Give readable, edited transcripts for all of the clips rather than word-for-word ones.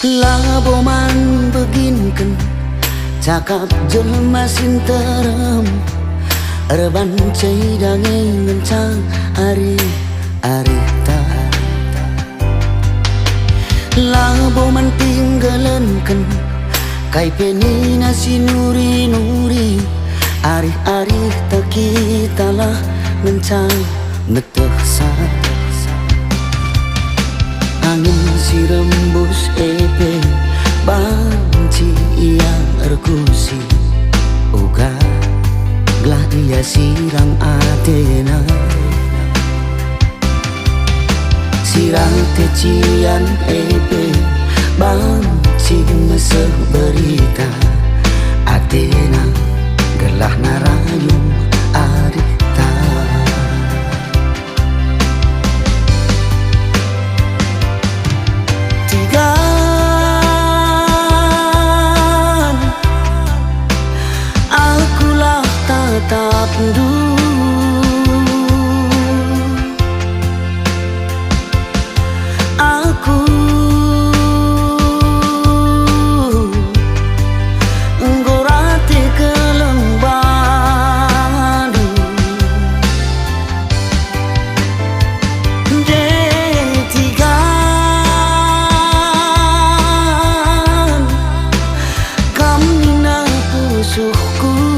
Laboman beginken cakap jelma sinterem Erban cai dangeng ngencang ari ta Laboman tinggalenken kai penina sinuri ari tak kita lah ngencang neteh angin si rembus epe banci yang erkusi uga glah dia sirang atena sirang tecian epe banci meseh berita atena gelah narayung arita akulah tetap aku nggorate kelembadu detigan kamina pusuhku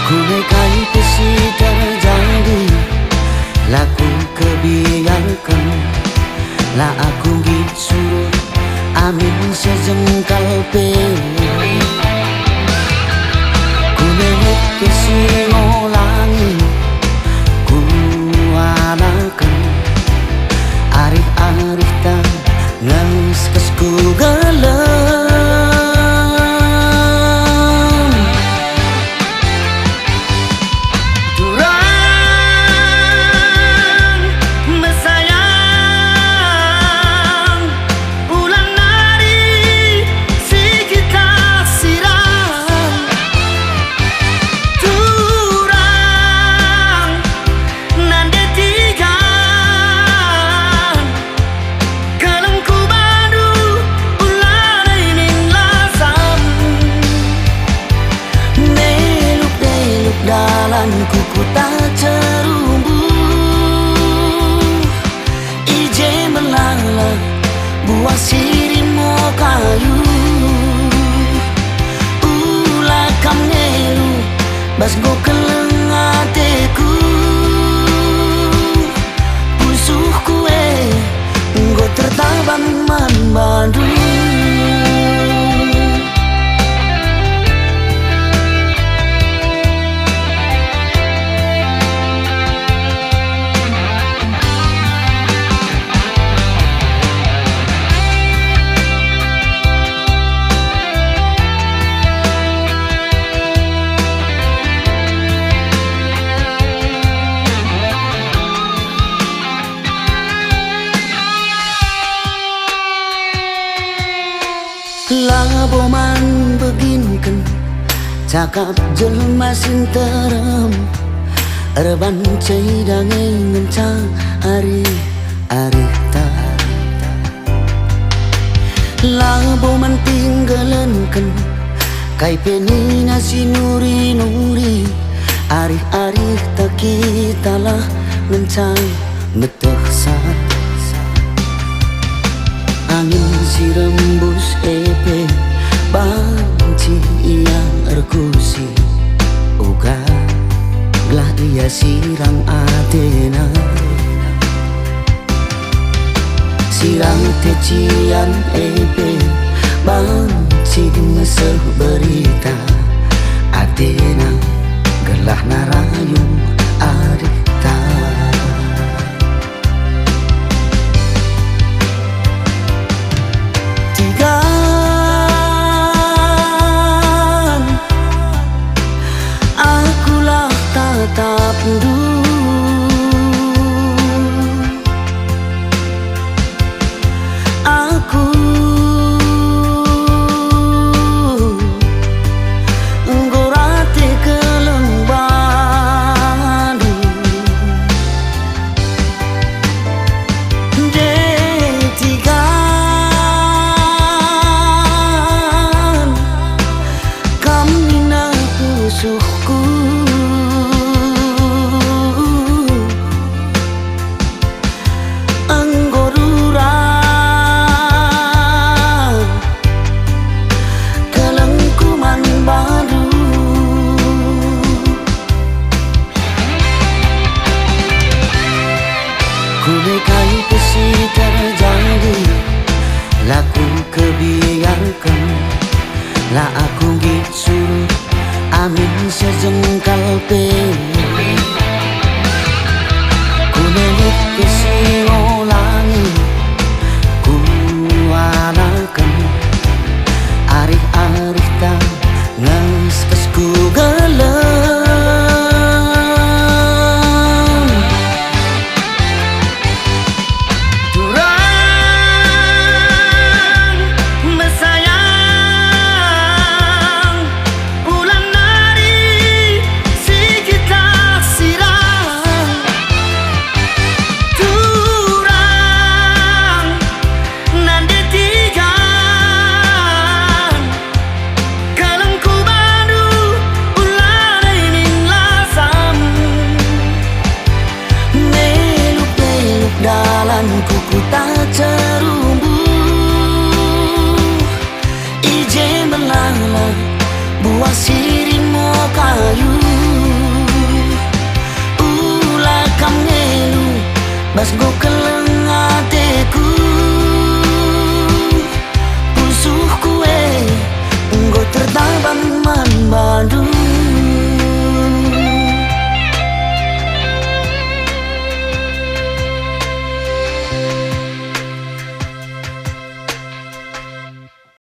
Kunekai pesi terjadi laku kebiarkan lah aku gisuruh amin sejengkal pe kunekai pesi ngolangi kualakan arif tak nangis kesku gelap kuku tak cerumbu ije melala buah sirimo kayu ulah kam ngelu bas go kelengateku pusuhku go tertaban man bandu Laboman beginken cakap jelma sinterem erban cai dangeng ngencang ari ta Laboman tinggalenken kai penina sinuri ari tak kita lah ngencang neteh angin si rembus epe banci yang erkusi uga glah dia sirang atena sirang tecian epe banci meseh berita atena gelah narayung arita akulah tetap lah aku gitu amin sejengkal pe ku nelik kesiolangi ku anakan arih-arih tak nges ku gelem ku tak terumbu ije melala buah sirimo kayu ulah kam ngelu bas go keleng ateku pusuh kue nggo tertabang man badu